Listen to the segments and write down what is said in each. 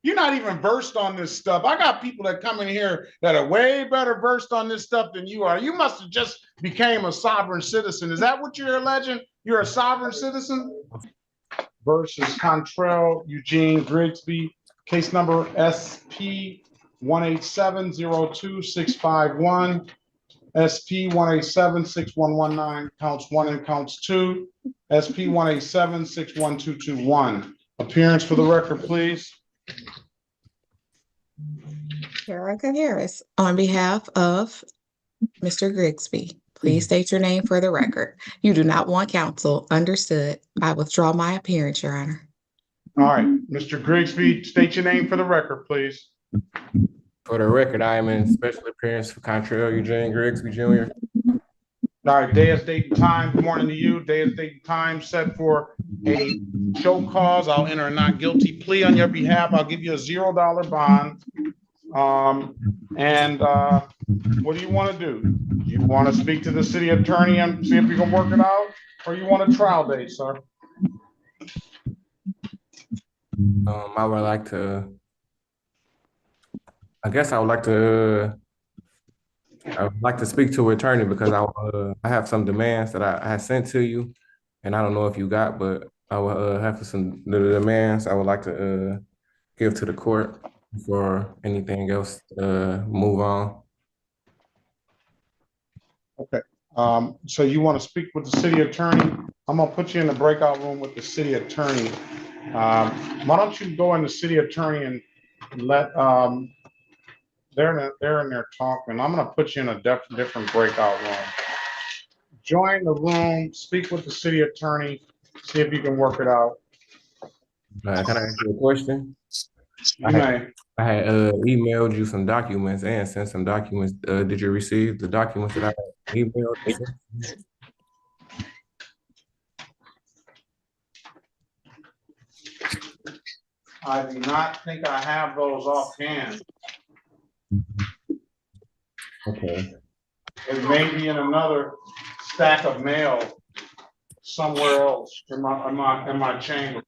You're not even versed on this stuff. I got people that come in here that are way better versed on this stuff than you are. You must have just became a sovereign citizen. Is that what you're alleging? You're a sovereign citizen? Versus Contrell Eugene Grigsby, case number SP 187-02651, SP 187-6119, counts 1 and counts 2, SP 187-61221. Appearance for the record, please. Erica Harris, on behalf of Mr. Grigsby, please state your name for the record. You do not want counsel. Understood. I withdraw my appearance, Your Honor. All right, Mr. Grigsby, state your name for the record, please. For the record, I am in special appearance for Contrell Eugene Grigsby Jr. All right, day is date and time. Good morning to you. Day is date and time set for a show cause. I'll enter a not guilty plea on your behalf. I'll give you a $0 bond. What do you want to do? Do you want to speak to the city attorney and see if you can work it out? Or you want a trial date, sir? I would like to, I guess I would like to speak to an attorney because I have some demands that I sent to you, and I don't know if you got, but I will have some demands I would like to give to the court before anything else move on. Okay. So you want to speak with the city attorney? I'm gonna put you in the breakout room with the city attorney. Why don't you go in the city attorney and let they're in there talking. I'm gonna put you in a different breakout room. Join the room, speak with the city attorney, see if you can work it out. Can I ask you a question? You may. I had emailed you some documents and sent some documents. Did you receive the documents that I emailed? I do not think I have those offhand. Okay. It may be in another stack of mail somewhere else in my chamber.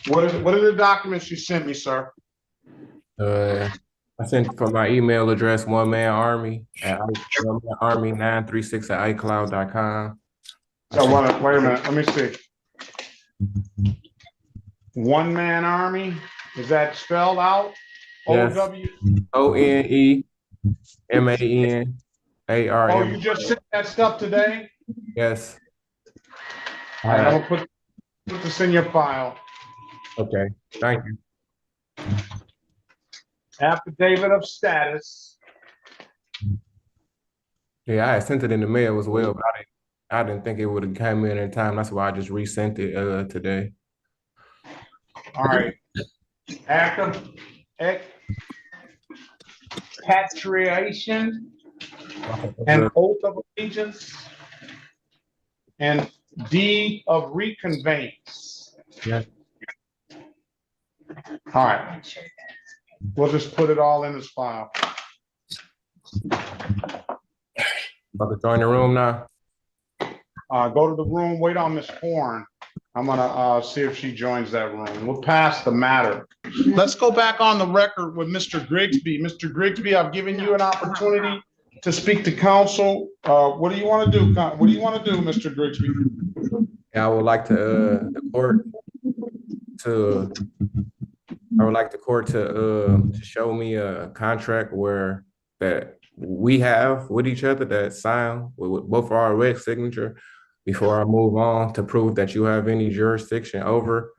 What are the documents you sent me, sir? I sent from my email address, onemanarmy936@icloud.com. So wait a minute, let me see. One Man Army, is that spelled out? Yes. ONEMANARM. Oh, you just sent that stuff today? Yes. All right, I'm gonna put this in your file. Okay, thank you. Affidavit of status. Yeah, I sent it in the mail as well, but I didn't think it would have come in time. That's why I just resent it today. All right. Act of expatriation and oath of allegiance and deed of reconveyance. Yeah. All right. We'll just put it all in this file. About to join the room now. Go to the room, wait on Miss Horn. I'm gonna see if she joins that room. We'll pass the matter. Let's go back on the record with Mr. Grigsby. Mr. Grigsby, I've given you an opportunity to speak to counsel. What do you want to do? What do you want to do, Mr. Grigsby? Yeah, I would like the court to show me a contract that we have with each other that signed with both our red signature before I move on, to prove that you have any jurisdiction over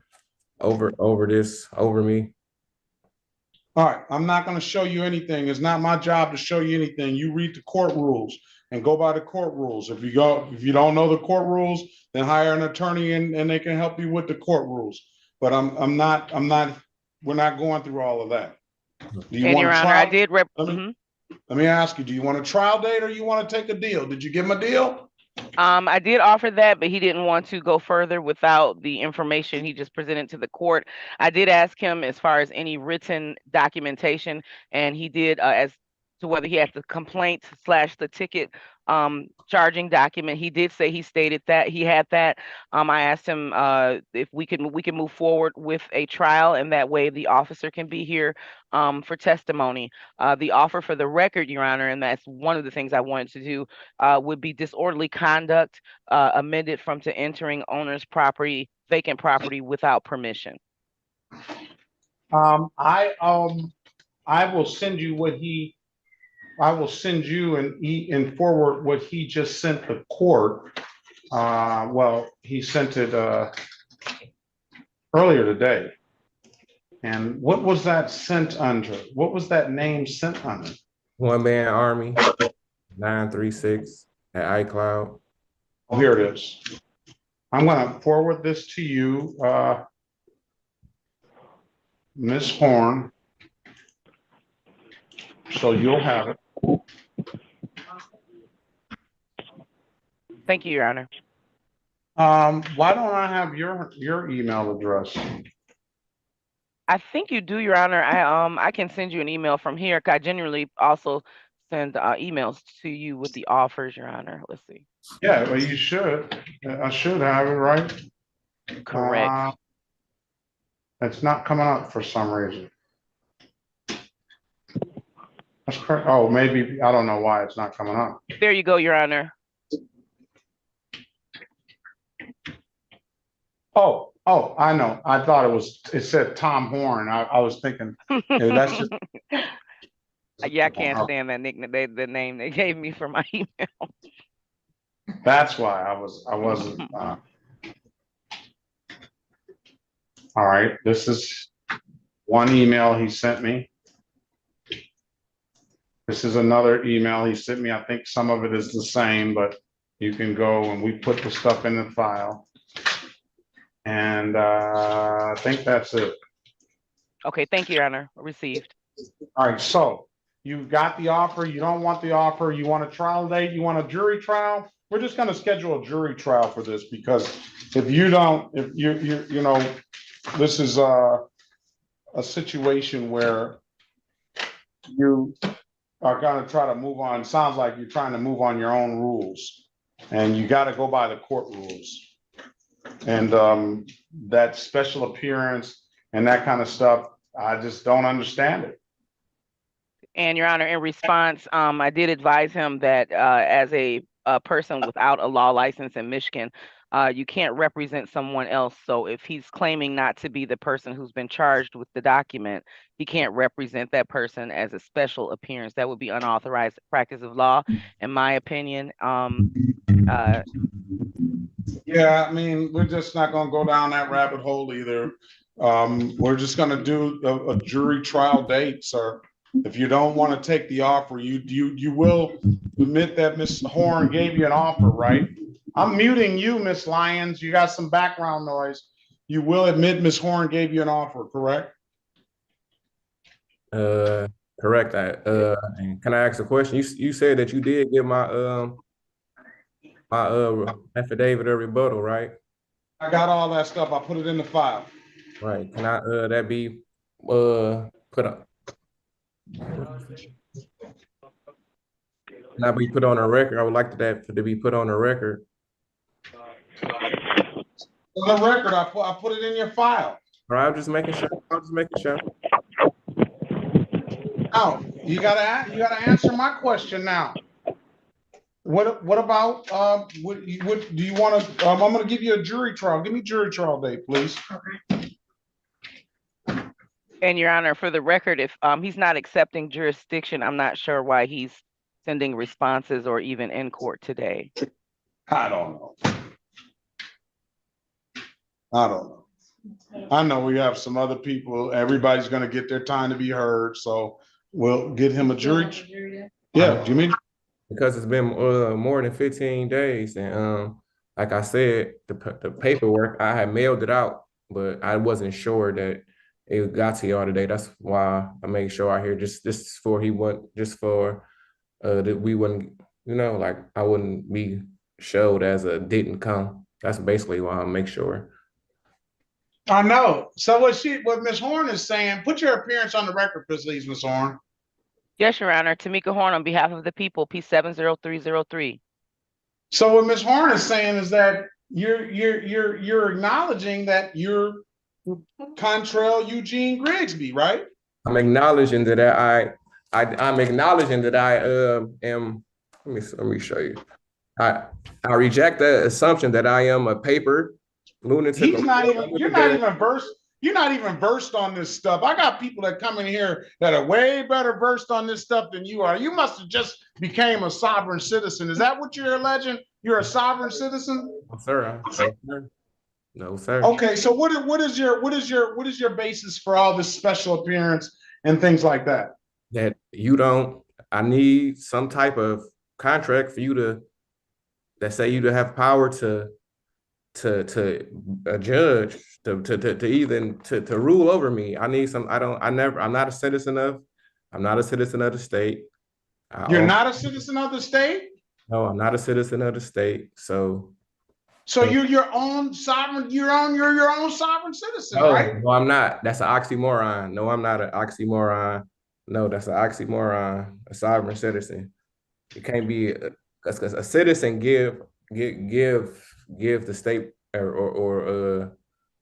me. All right, I'm not going to show you anything. It's not my job to show you anything. You read the court rules and go by the court rules. If you don't know the court rules, then hire an attorney and they can help you with the court rules. But we're not going through all of that. And Your Honor, I did Let me ask you, do you want a trial date or you want to take a deal? Did you give him a deal? I did offer that, but he didn't want to go further without the information he just presented to the court. I did ask him as far as any written documentation, and he did, as to whether he had the complaint / the ticket charging document. He did say he stated that he had that. I asked him if we can move forward with a trial, and that way the officer can be here for testimony. The offer for the record, Your Honor, and that's one of the things I wanted to do, would be disorderly conduct, amended from to entering owner's property, vacant property without permission. I will send you what I will send you and forward what he just sent the court. Well, he sent it earlier today. And what was that sent under? What was that name sent under? One Man Army 936 at iCloud. Oh, here it is. I'm going to forward this to you, Ms. Horn, so you'll have it. Thank you, Your Honor. Why don't I have your email address? I think you do, Your Honor. I can send you an email from here. I generally also send emails to you with the offers, Your Honor. Let's see. Yeah, well, you should. I should have it, right? Correct. It's not coming up for some reason. That's correct. Oh, maybe, I don't know why it's not coming up. There you go, Your Honor. Oh, I know. I thought it said Tom Horn. I was thinking, yeah, that's just. Yeah, I can't stand that nickname, the name they gave me for my email. That's why I wasn't. All right, this is one email he sent me. This is another email he sent me. I think some of it is the same, but you can go and we put the stuff in the file. And I think that's it. Okay, thank you, Your Honor. Received. All right, so you got the offer, you don't want the offer, you want a trial date, you want a jury trial? We're just gonna schedule a jury trial for this because if you don't, if you know, this is a situation where you are gonna try to move on. Sounds like you're trying to move on your own rules and you gotta go by the court rules. And that special appearance and that kind of stuff, I just don't understand it. And Your Honor, in response, I did advise him that as a person without a law license in Michigan, you can't represent someone else. So if he's claiming not to be the person who's been charged with the document, he can't represent that person as a special appearance. That would be unauthorized practice of law, in my opinion. Yeah, I mean, we're just not gonna go down that rabbit hole either. We're just gonna do a jury trial date, sir. If you don't want to take the offer, you will admit that Ms. Horn gave you an offer, right? I'm muting you, Ms. Lyons. You got some background noise. You will admit Ms. Horn gave you an offer, correct? Correct. And can I ask a question? You said that you did get my my affidavit or rebuttal, right? I got all that stuff. I put it in the file. Right. Can I that be put on? Can that be put on a record? I would like that to be put on a record. On the record, I put it in your file. All right, I'm just making sure. Now, you gotta answer my question now. What about what do you want to? I'm going to give you a jury trial. Give me jury trial date, please. And Your Honor, for the record, if he's not accepting jurisdiction, I'm not sure why he's sending responses or even in court today. I don't know. I know we have some other people. Everybody's going to get their time to be heard, so we'll get him a jury. Yeah, do you mean? Because it's been more than 15 days, and like I said, the paperwork I had mailed it out, but I wasn't sure that it got to y'all today. That's why I made sure I hear just for that we wouldn't, like I wouldn't be showed as a didn't come. That's basically why I make sure. I know. So what Ms. Horn is saying, put your appearance on the record, please, Ms. Horn. Yes, Your Honor. Tamika Horn on behalf of the people, P70303. So what Ms. Horn is saying is that you're acknowledging that you're Contrail Eugene Grigsby, right? I'm acknowledging that I'm acknowledging that I am. Let me show you. I reject the assumption that I am a paper lunatic. He's not even. You're not even versed. You're not even versed on this stuff. I got people that come in here that are way better versed on this stuff than you are. You must have just became a sovereign citizen. Is that what you're alleging? You're a sovereign citizen? No, sir. No, sir. No, sir. Okay, so what is your basis for all this special appearance and things like that? That you don't. I need some type of contract for you to that say you to have power to a judge to even to rule over me. I need some. I'm not a citizen of. I'm not a citizen of the state. You're not a citizen of the state? No, I'm not a citizen of the state. So you're your own sovereign. You're your own sovereign citizen, no, right? no, I'm not. That's an oxymoron. No, I'm not an oxymoron. No, that's an oxymoron. A sovereign citizen. It can't be because a citizen give the state or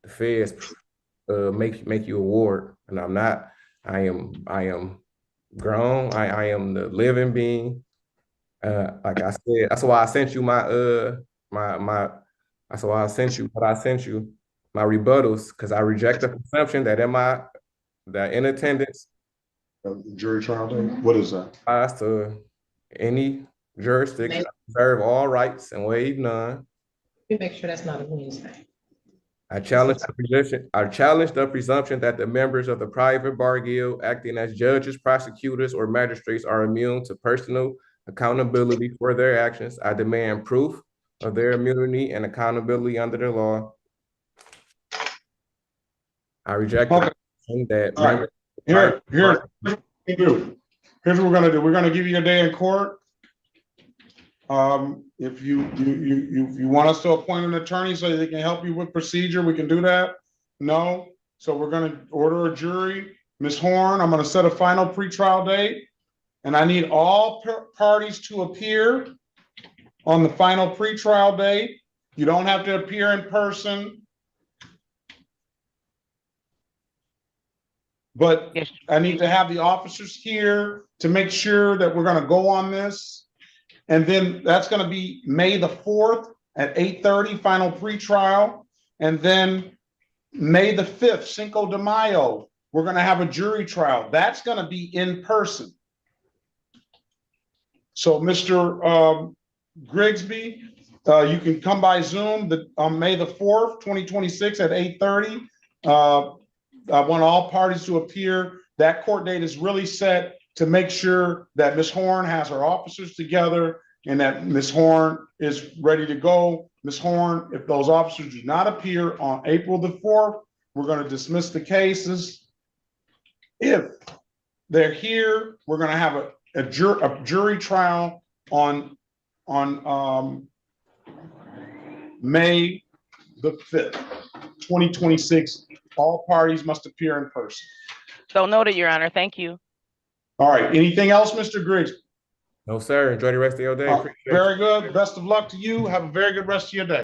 the feds make you a ward, and I'm not. I am grown. I am the living being. Like I said, that's why I sent you my. That's why I sent you what I sent you, my rebuttals, because I reject the presumption that in attendance. Jury trial date? What is that? Applies to any jurisdiction, observe all rights and waive none. Let me make sure that's not a Wednesday. I challenge the presumption that the members of the private bar guild acting as judges, prosecutors, or magistrates are immune to personal accountability for their actions. I demand proof of their immunity and accountability under the law. I reject the presumption that members. Here's what we're gonna do. We're gonna give you a day in court. If you want us to appoint an attorney so they can help you with procedure, we can do that. No, so we're gonna order a jury. Ms. Horn, I'm gonna set a final pretrial date, and I need all parties to appear on the final pretrial date. You don't have to appear in person. But Yes. I need to have the officers here to make sure that we're gonna go on this. And then that's gonna be May the 4th at 8:30, final pretrial. And then May the 5th, Cinco de Mayo, we're gonna have a jury trial. That's gonna be in person. So Mr. Grigsby, you can come by Zoom on May the 4th, 2026 at 8:30. I want all parties to appear. That court date is really set to make sure that Ms. Horn has her officers together and that Ms. Horn is ready to go. Ms. Horn, if those officers do not appear on April the 4th, we're going to dismiss the cases. If they're here, we're going to have a jury trial on May the 5th, 2026. All parties must appear in person. So noted, Your Honor. Thank you. All right. Anything else, Mr. Griggs? No, sir. Enjoy the rest of your day. Very good. Best of luck to you. Have a very good rest of your day.